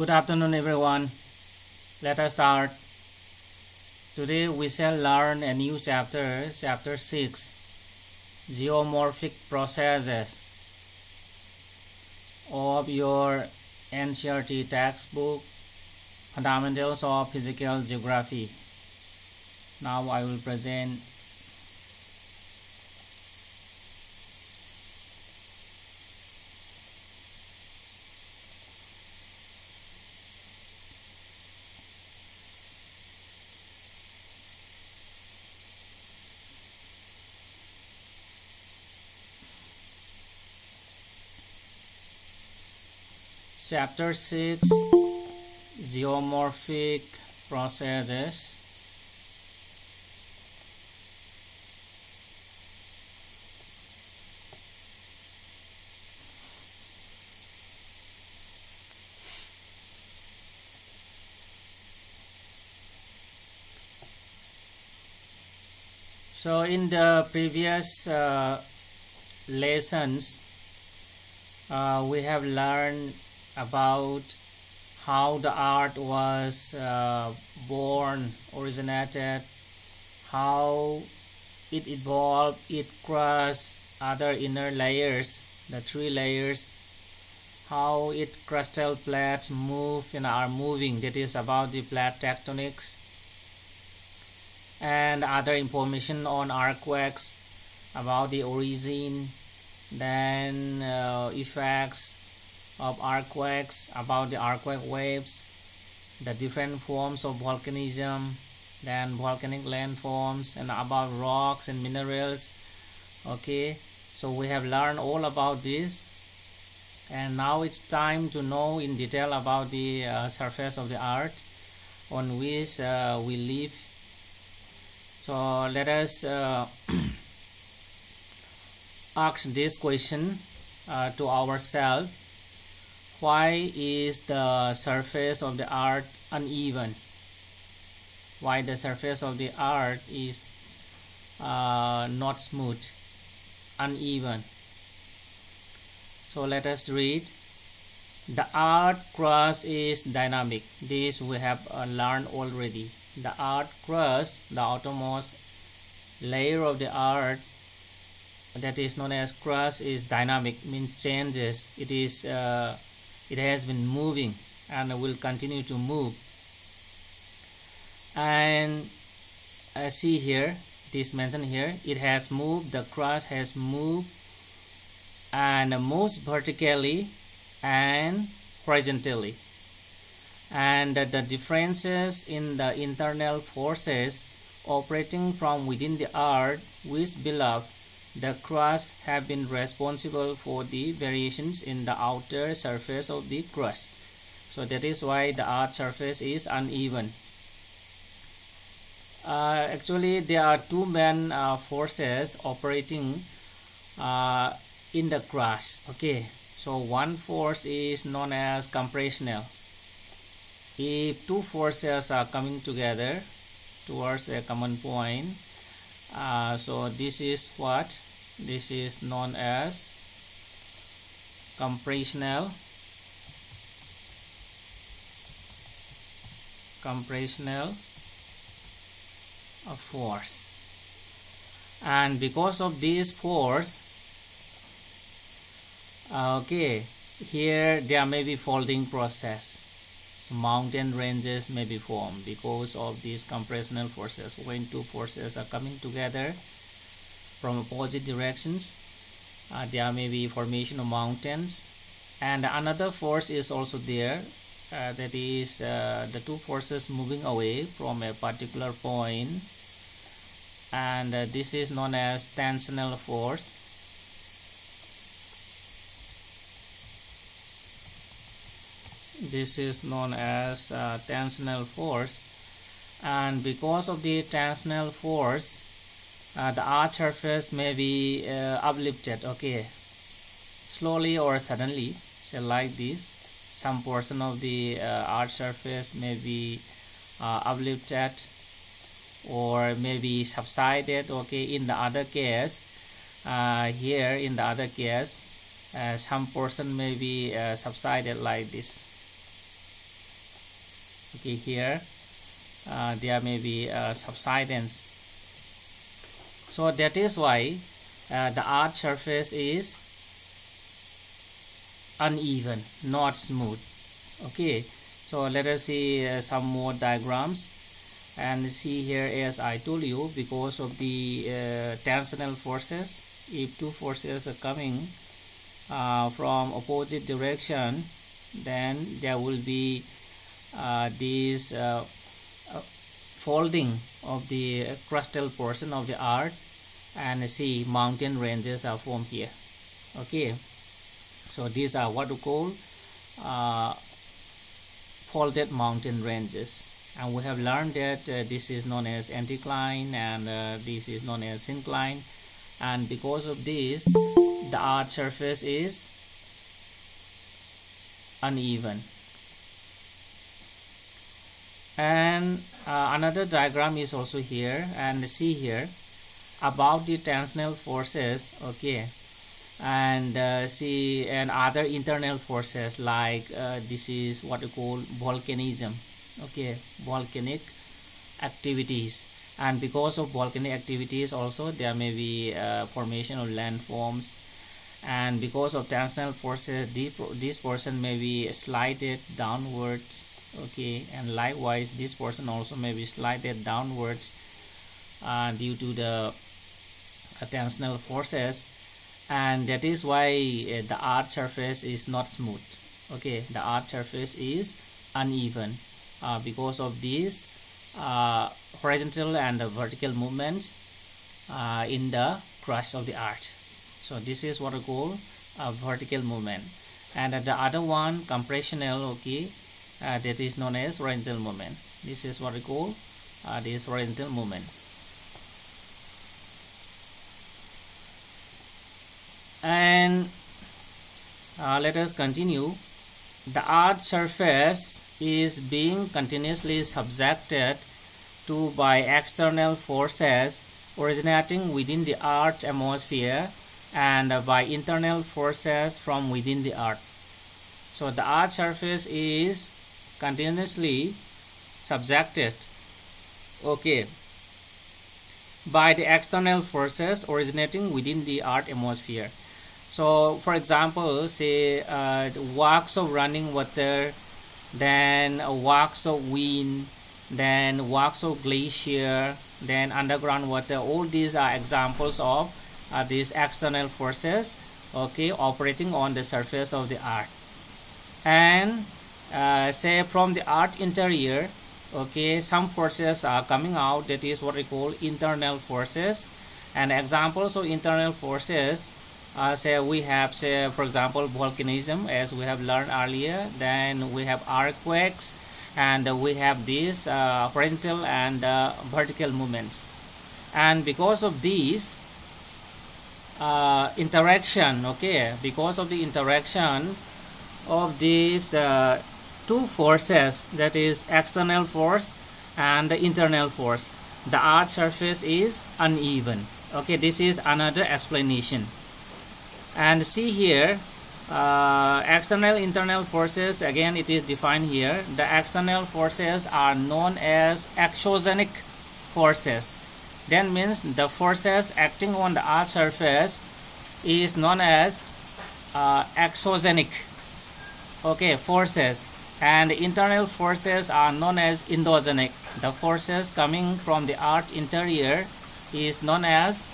Good afternoon, everyone. Let us start. Today we shall learn a new chapter, Chapter 6, Geomorphic Processes of your NCERT textbook, Fundamentals of Physical Geography. Now I will present Chapter 6, Geomorphic Processes. So in the previous lessons, we have learned about how the art was originated, how it evolved, it crossed other inner layers, the three layers, how it crustal plates move and are moving, that is about the plate tectonics, and other information on earthquakes, about the origin, then effects of earthquakes, about the earthquake waves, the different forms of volcanism, then volcanic landforms, and about rocks and minerals. Okay, so we have learned all about this, and now it's time to know in detail about the surface of the earth on which we live. So let us ask this question to ourselves: why is the surface of the earth uneven? Why the surface of the earth is not smooth, uneven? So let us read. The earth crust is dynamic. This we have learned already. The earth crust, the outermost layer of the earth, that is known as crust, is dynamic, means changes. It has been moving and will continue to move. And see here, it is mentioned here, it has moved, the crust has moved, and moves vertically and horizontally. And the differences in the internal forces operating from within the earth, which below the crust, have been responsible for the variations in the outer surface of the crust. So that is why the earth's surface is uneven. Actually, there are two main forces operating in the crust. Okay, so one force is known as compressional. If two forces are coming together towards a common point, so this is what? This is known as compressional force. And because of this force, okay, here there may be folding process. So mountain ranges may be formed because of these compressional forces. When two forces are coming together from opposite directions, there may be formation of mountains. And another force is also there, that is the two forces moving away from a particular point, and this is known as tensional force. This is known as tensional force. And because of the tensional force, the earth surface may be uplifted, okay, slowly or suddenly. So like this, some portion of the earth surface may be uplifted or maybe subsided. Okay, in the other case, here in the other case, some portion may be subsided like this. Okay, here there may be subsidence. So that is why the earth surface is uneven, not smooth. Okay, so let us see some more diagrams. And see here, as I told you, because of the tensional forces, if two forces are coming from opposite direction, then there will be this folding of the crustal portion of the earth, and see mountain ranges are formed here. Okay, so these are what we call folded mountain ranges. And we have learned that this is known as anticline, and this is known as syncline. And because of this, the earth surface is uneven. And another diagram is also here, and see here about the tensional forces. Okay, and see, and other internal forces, like this is what we call volcanism. Okay, volcanic activities. And because of volcanic activities also, there may be formation of landforms. And because of tensional forces, this portion may be slided downwards. Okay, and likewise this portion also may be slided downwards due to the tensional forces. And that is why the earth surface is not smooth. Okay, the earth surface is uneven because of these horizontal and vertical movements in the crust of the earth. So this is what I call vertical movement. And the other one, compressional, okay, that is known as horizontal movement. This is what I call this horizontal movement. And let us continue. The earth surface is being continuously subjected to by external forces originating within the earth's atmosphere and by internal forces from within the earth. So the earth surface is continuously subjected, okay, by the external forces originating within the earth atmosphere. So for example, say walks of running water, then walks of wind, then walks of glacier, then underground water. All these are examples of these external forces, okay, operating on the surface of the earth. And say from the earth interior, okay, some forces are coming out, that is what we call internal forces. And examples of internal forces, say we have, say for example, volcanism, as we have learned earlier. Then we have earthquakes, and we have these horizontal and vertical movements. And because of these interaction, okay, because of the interaction of these two forces, that is external force and the internal force, the earth surface is uneven. Okay, this is another explanation. And see here, external internal forces, again it is defined here. The external forces are known as exogenic forces. That means the forces acting on the earth surface is known as exogenic, okay, forces. And the internal forces are known as endogenic. The forces coming from the earth interior is known as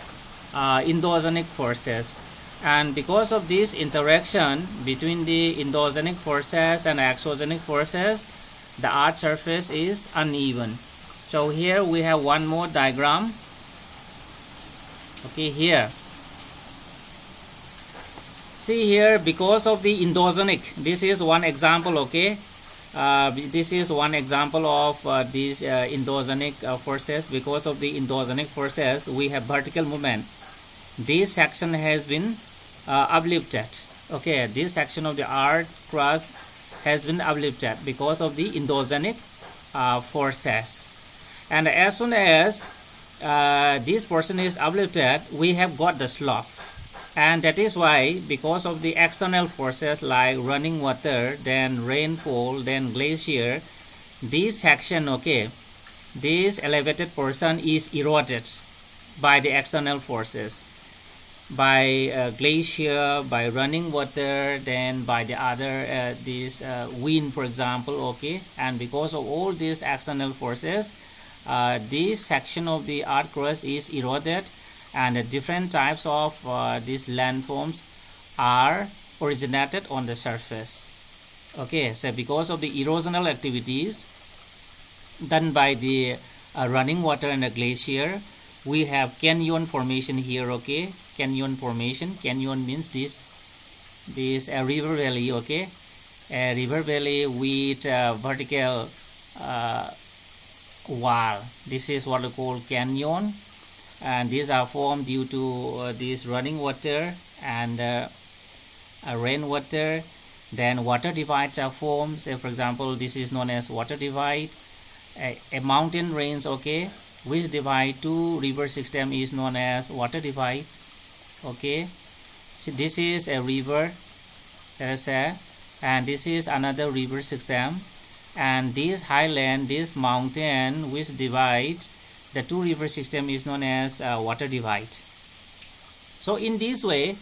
endogenic forces. And because of this interaction between the endogenic forces and exogenic forces, the earth surface is uneven. So here we have one more diagram. Okay, here. See here, because of the endogenic, this is one example, okay. This is one example of these endogenic forces. Because of the endogenic forces, we have vertical movement. This section has been uplifted. Okay, this section of the earth crust has been uplifted because of the endogenic forces. And as soon as this portion is uplifted, we have got the slope. And that is why, because of the external forces like running water, then rainfall, then glacier, this section, okay, this elevated portion is eroded by the external forces, by glacier, by running water, then by the other this wind, for example, okay. And because of all these external forces, this section of the earth crust is eroded, and different types of these landforms are originated on the surface. Okay, so because of the erosional activities done by the running water and the glacier, we have canyon formation here, okay. Canyon formation. Canyon means this river valley, okay. A river valley with vertical wall. This is what we call canyon, and these are formed due to this running water and rainwater. Then water divides are formed. Say for example, this is known as water divide. A mountain range, okay, which divide two river system is known as water divide, okay. So this is a river, and this is another river system, and this highland, this mountain which divides the two river system is known as water divide. So in this way,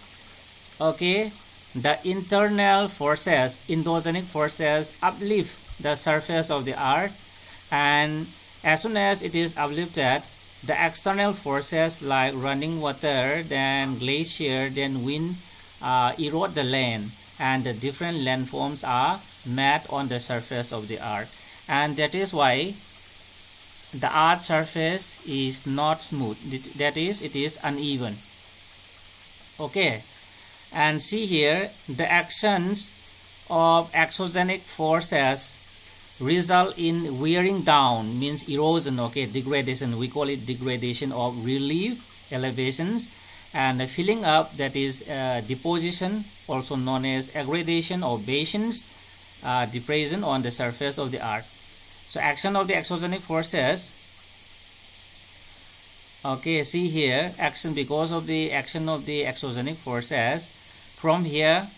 okay, the internal forces, endogenic forces, uplift the surface of the earth, and as soon as it is uplifted, the external forces like running water, then glacier, then wind erode the land, and the different landforms are made on the surface of the earth. And that is why the earth surface is not smooth, that is, it is uneven, okay. And see here, the actions of exogenic forces result in wearing down, means erosion, okay, degradation. We call it degradation of relief elevations, and filling up, that is deposition, also known as aggradation of basins, depression on the surface of the earth. So action of the exogenic forces, okay, see here, action, because of the action of the exogenic forces, from here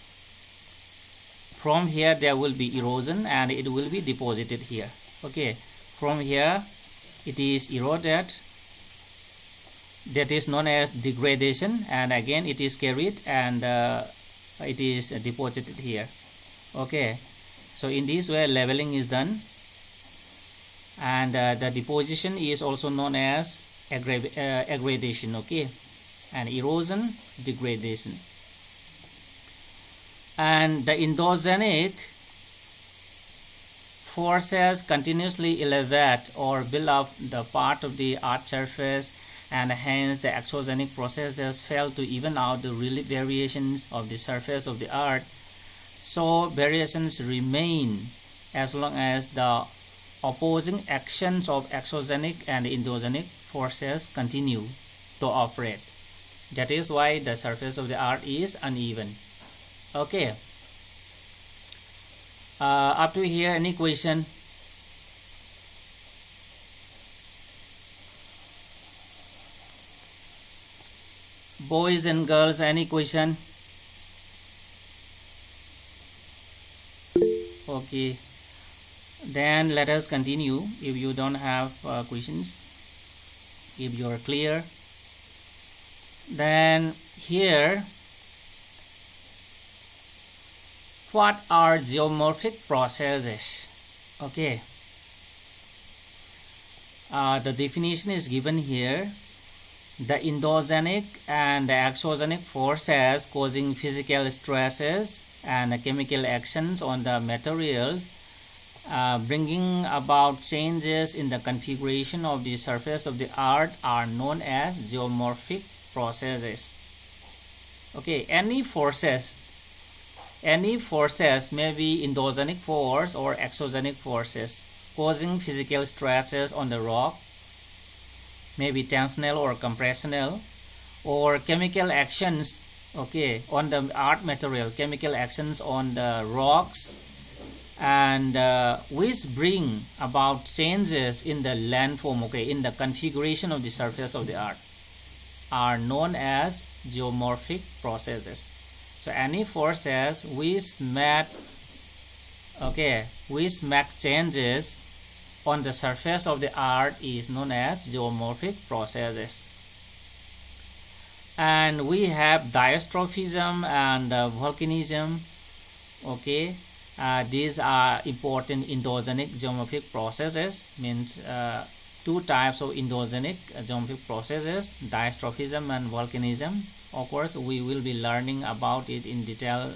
there will be erosion and it will be deposited here, okay. From here it is eroded, that is known as degradation, and again it is carried and it is deposited here, okay. So in this way leveling is done, and the deposition is also known as aggradation, okay, and erosion, degradation. And the endogenic forces continuously elevate or build up the part of the earth surface, and hence the exogenic processes fail to even out the variations of the surface of the earth. So variations remain as long as the opposing actions of exogenic and endogenic forces continue to operate. That is why the surface of the earth is uneven. Okay. Up to here, any question? Boys and girls, any question? Okay. Then let us continue. If you don't have questions, if you are clear, then here, what are geomorphic processes? Okay, the definition is given here. The endogenic and the exogenic forces causing physical stresses and chemical actions on the materials, bringing about changes in the configuration of the surface of the earth, are known as geomorphic processes. Okay, any forces may be endogenic force or exogenic forces causing physical stresses on the rock, maybe tensional or compressional, or chemical actions, okay, on the earth material, chemical actions on the rocks, and which bring about changes in the landform, okay, in the configuration of the surface of the earth, are known as geomorphic processes. So any forces which make changes on the surface of the earth is known as geomorphic processes. And we have diastrophism and volcanism. Okay, these are important endogenic geomorphic processes, means two types of endogenic geomorphic processes, diastrophism and volcanism. Of course, we will be learning about it in detail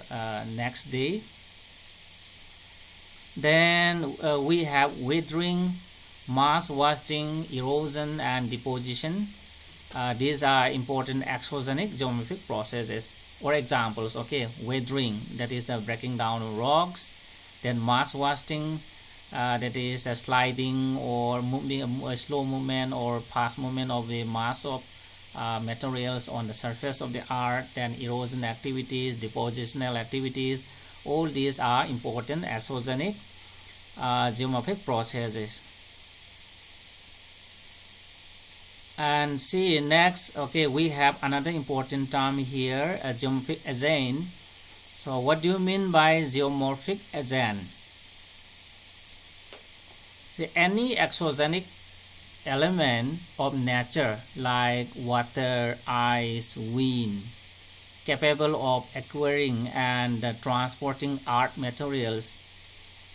next day. Then we have weathering, mass wasting, erosion and deposition. These are important exogenic geomorphic processes or examples. Okay, weathering, that is the breaking down of rocks. Then mass wasting, that is a sliding or moving, a slow movement or fast movement of the mass of materials on the surface of the earth. Then erosion activities, depositional activities, all these are important exogenic geomorphic processes. And see next, okay, we have another important term here, geomorphic agent. So what do you mean by geomorphic agent? See, any exogenic element of nature like water, ice, wind, capable of acquiring and transporting earth materials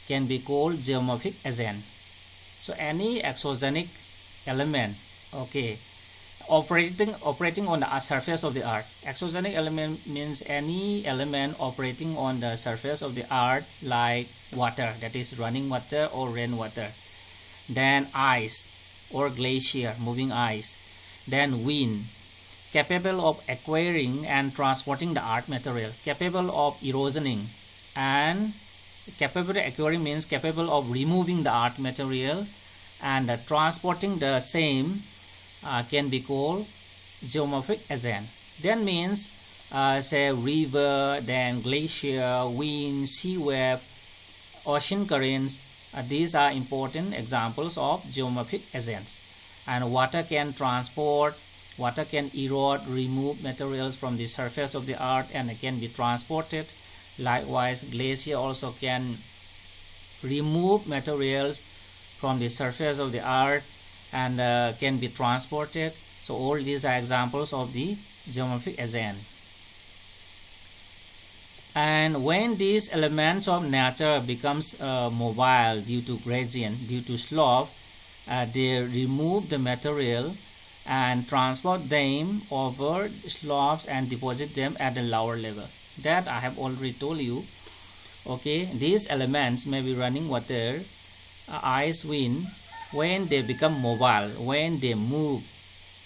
can be called geomorphic agent. So any exogenic element, okay, operating on the surface of the earth. Exogenic element means any element operating on the surface of the earth like water, that is running water or rainwater. Then ice or glacier, moving ice. Then wind, capable of acquiring and transporting the earth material, capable of erosioning, and capable of acquiring means capable of removing the earth material and transporting the same can be called geomorphic agent. Then means say river, then glacier, wind, sea wave, ocean currents. These are important examples of geomorphic agents. And water can transport, water can erode, remove materials from the surface of the earth and it can be transported. Likewise, glacier also can remove materials from the surface of the earth and can be transported. So all these are examples of the geomorphic agent. And when these elements of nature becomes mobile due to gradient, due to slope, they remove the material and transport them over slopes and deposit them at the lower level. That I have already told you. Okay, these elements may be running water, ice, wind. When they become mobile, when they move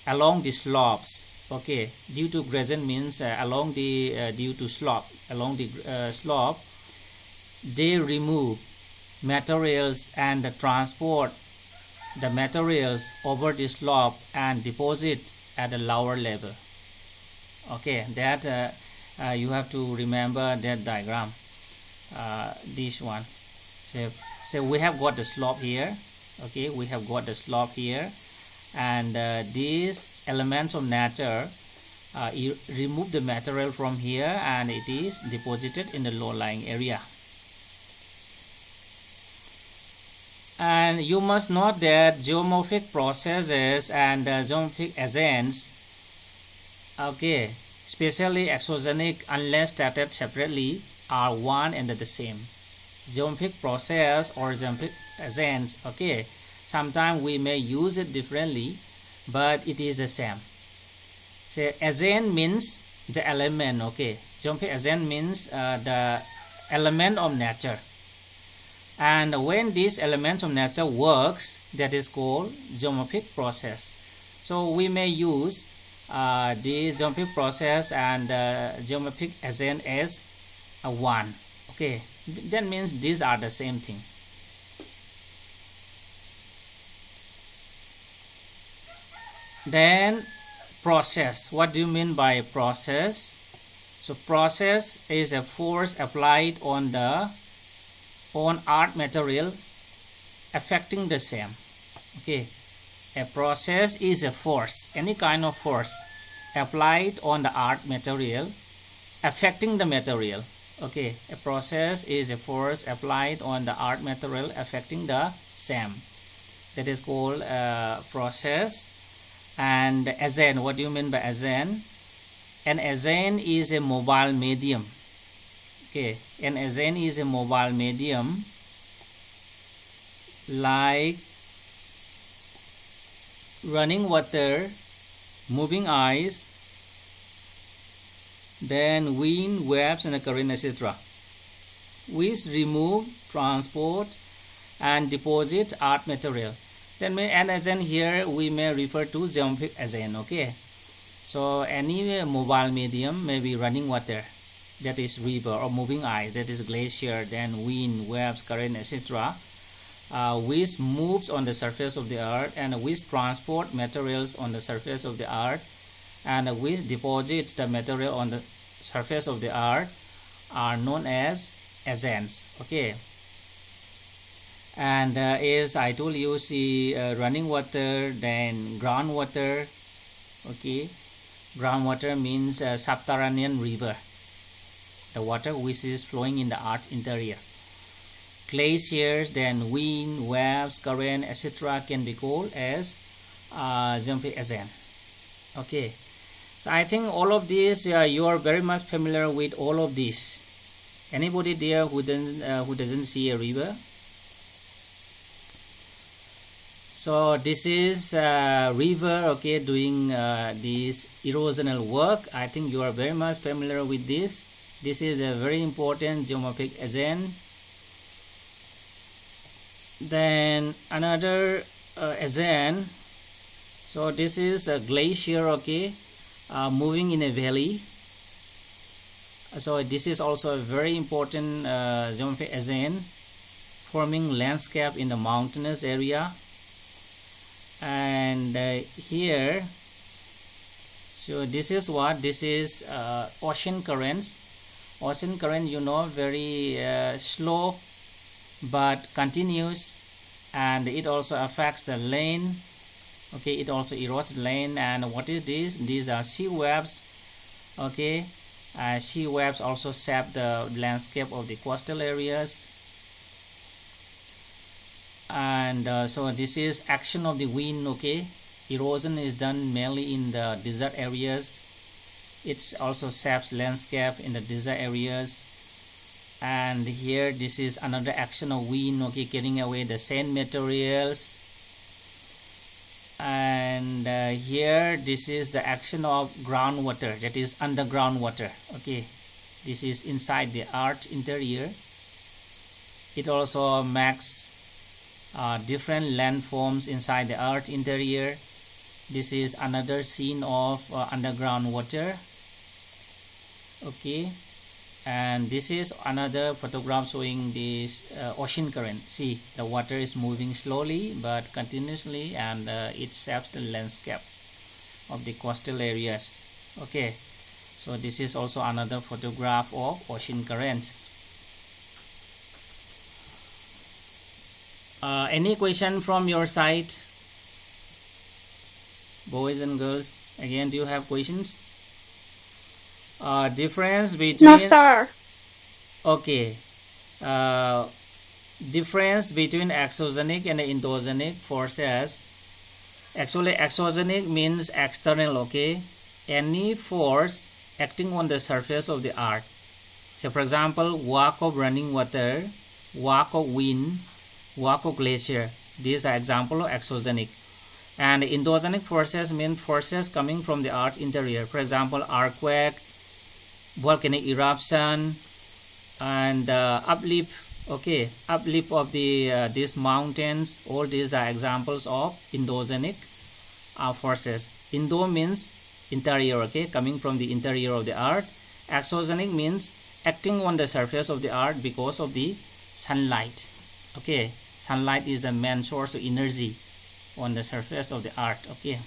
along the slopes, okay, due to gradient means along the due to slope, along the slope, they remove materials and transport the materials over the slope and deposit at a lower level. Okay, that you have to remember that diagram, this one. So we have got the slope here. Okay, we have got the slope here, and these elements of nature remove the material from here and it is deposited in the low-lying area. And you must note that geomorphic processes and geomorphic agents, okay, especially exogenic unless stated separately, are one and the same. Geomorphic process or geomorphic agents, okay, sometimes we may use it differently, but it is the same. So agent means the element, okay, geomorphic agent means the element of nature, and when these elements of nature works, that is called geomorphic process. So we may use the geomorphic process and geomorphic agent as a one. Okay, that means these are the same thing. Then process. What do you mean by process? So process is a force applied on earth material affecting the same. Okay, a process is a force, any kind of force applied on the earth material affecting the material. Okay, a process is a force applied on the earth material affecting the same. that is called process. And ASEAN, what do you mean by ASEAN? An ASEAN is a mobile medium. Okay, an ASEAN is a mobile medium like running water, moving ice, then wind, waves, and current, etc., which remove, transport, and deposit earth material. Then an ASEAN here we may refer to geomorphic ASEAN. Okay, so any mobile medium may be running water, that is river, or moving ice, that is glacier, then wind, waves, current, etc., which moves on the surface of the earth and which transport materials on the surface of the earth and which deposits the material on the surface of the earth are known as ASEANs. Okay, and as I told you, see, running water, then groundwater. Okay, groundwater means subterranean river, the water which is flowing in the earth interior. Glaciers, then wind, waves, current, etc., can be called as geomorphic ASEAN. Okay, so I think all of this you are very much familiar with all of this. Anybody there who doesn't see a river? So this is river, okay, doing this erosional work. I think you are very much familiar with this. This is a very important geomorphic ASEAN. Then another ASEAN. So this is a glacier, okay, moving in a valley. So this is also a very important geomorphic ASEAN, forming landscape in the mountainous area. And here, so this is what? This is ocean currents. Ocean current, you know, very slow but continuous, and it also affects the land. Okay, it also erodes land. And what is this? These are sea waves. Okay, sea waves also sap the landscape of the coastal areas. And so this is action of the wind. Okay, erosion is done mainly in the desert areas. It also saps landscape in the desert areas. And here this is another action of wind, okay, carrying away the sand materials. And here this is the action of groundwater, that is underground water. Okay, this is inside the earth interior. It also makes different landforms inside the earth interior. This is another scene of underground water. Okay, and this is another photograph showing this ocean current. See, the water is moving slowly but continuously, and it saps the landscape of the coastal areas. Okay, so this is also another photograph of ocean currents. Any question from your side, boys and girls? Again, do you have questions? Difference between... No, sir. Okay. Difference between exogenic and endogenic forces. Actually, exogenic means external, okay? Any force acting on the surface of the earth. So, for example, walk of running water, walk of wind, walk of glacier. These are examples of exogenic. And endogenic forces mean forces coming from the earth's interior. For example, earthquake, volcanic eruption, and uplift. Okay, uplift of the these mountains. All these are examples of endogenic forces. Endo means interior, okay, coming from the interior of the earth. Exogenic means acting on the surface of the earth because of the sunlight. Okay, sunlight is the main source of energy on the surface of the earth. Okay,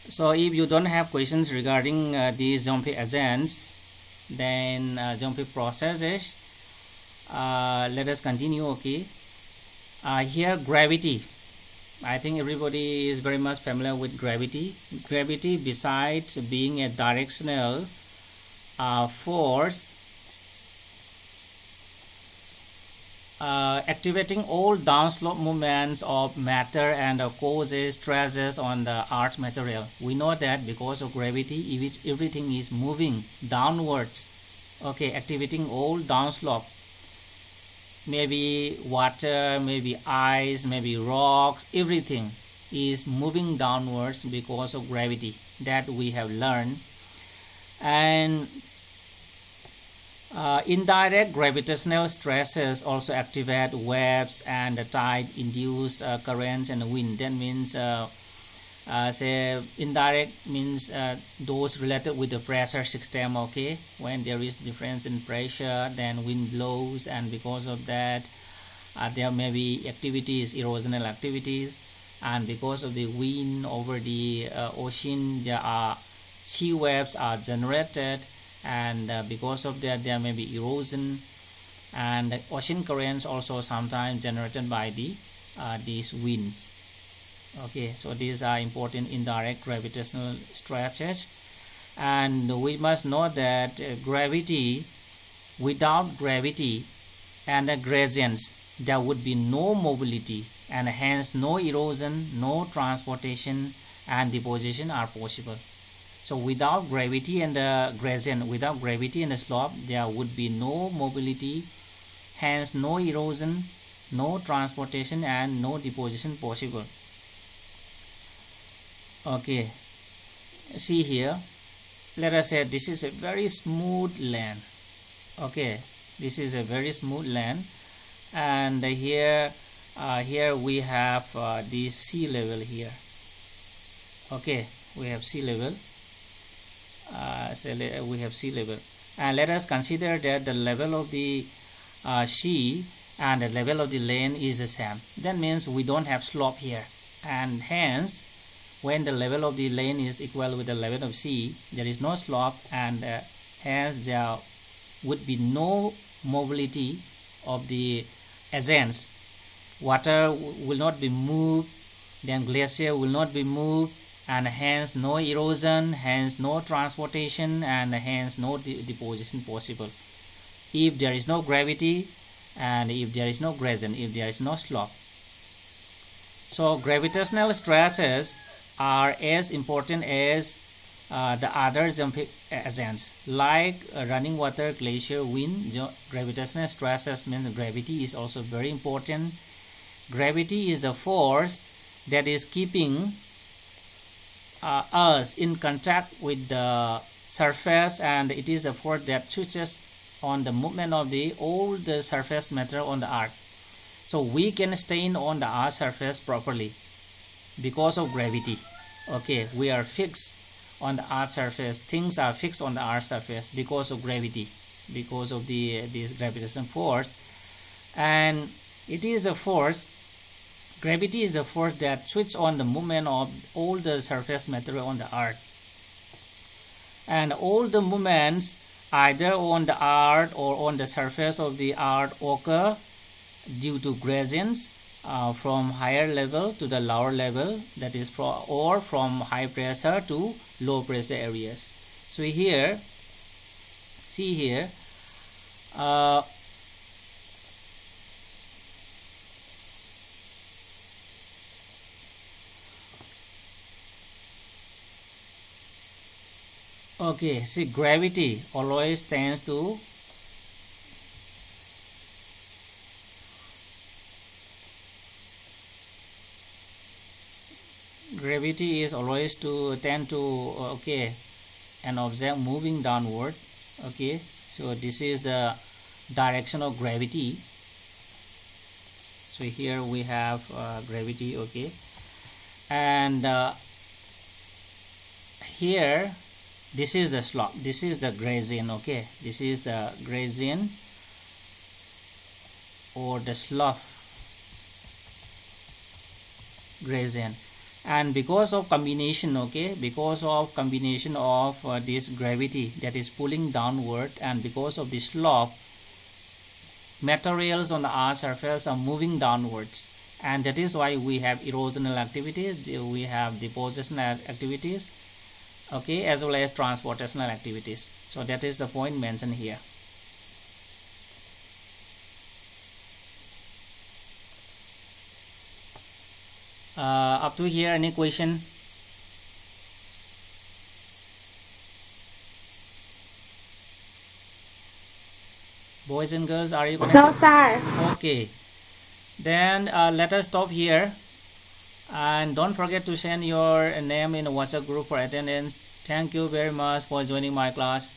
so if you don't have questions regarding these geomorphic agents, then geomorphic processes, let us continue. Okay, here gravity. I think everybody is very much familiar with gravity. Gravity, besides being a directional force, activating all downslope movements of matter and causes stresses on the earth material. We know that because of gravity, everything is moving downwards. Okay, activating all downslope. Maybe water, maybe ice, maybe rocks, everything is moving downwards because of gravity, that we have learned. And indirect gravitational stresses also activate waves and the tide induce currents and wind. That means say indirect means those related with the pressure system. Okay, when there is difference in pressure, then wind blows, and because of that there may be activities, erosional activities, and because of the wind over the ocean, there are sea waves are generated, and because of that there may be erosion, and ocean currents also sometimes generated by these winds. Okay, so these are important indirect gravitational stresses. And we must know that gravity, without gravity and the gradients, there would be no mobility, and hence no erosion, no transportation and deposition are possible. So without gravity and the gradient, without gravity and the slope, there would be no mobility, hence no erosion, no transportation and no deposition possible. Okay, see here, let us say this is a very smooth land. Okay, this is a very smooth land, and here we have the sea level here. Okay, we have sea level. So we have sea level, and let us consider that the level of the sea and the level of the land is the same. That means we don't have slope here, and hence when the level of the land is equal with the level of sea, there is no slope, and hence there would be no mobility of the agents. Water will not be moved, then glacier will not be moved, and hence no erosion, hence no transportation, and hence no deposition possible. If there is no gravity, and if there is no gradient, if there is no slope. So gravitational stresses are as important as the other geomorphic agents like running water, glacier, wind. Gravitational stresses means gravity is also very important. Gravity is the force that is keeping us in contact with the surface, and it is the force that switches on the movement of all the surface matter on the earth. So we can stay on the earth surface properly because of gravity. Okay, we are fixed on the earth surface. Things are fixed on the earth surface because of gravity, because of this gravitational force. And it is the force, gravity is the force that switches on the movement of all the surface material on the earth. And all the movements either on the earth or on the surface of the earth occur due to gradients from higher level to the lower level, that is or from high pressure to low pressure areas. So here, see here, okay, see, gravity always tends to gravity is always to tend to okay, an object moving downward. Okay, so this is the direction of gravity. So here we have gravity. Okay, and here this is the slope, this is the gradient. Okay, this is the gradient or the slope gradient. And because of combination, okay, because of combination of this gravity that is pulling downward, and because of the slope, materials on the earth surface are moving downwards, and that is why we have erosional activities, we have depositional activities, okay, as well as transportational activities. So that is the point mentioned here. Up to here, any question? Boys and girls, are you connected? No, sir. Okay. Then let us stop here. And don't forget to send your name in the WhatsApp group for attendance. Thank you very much for joining my class.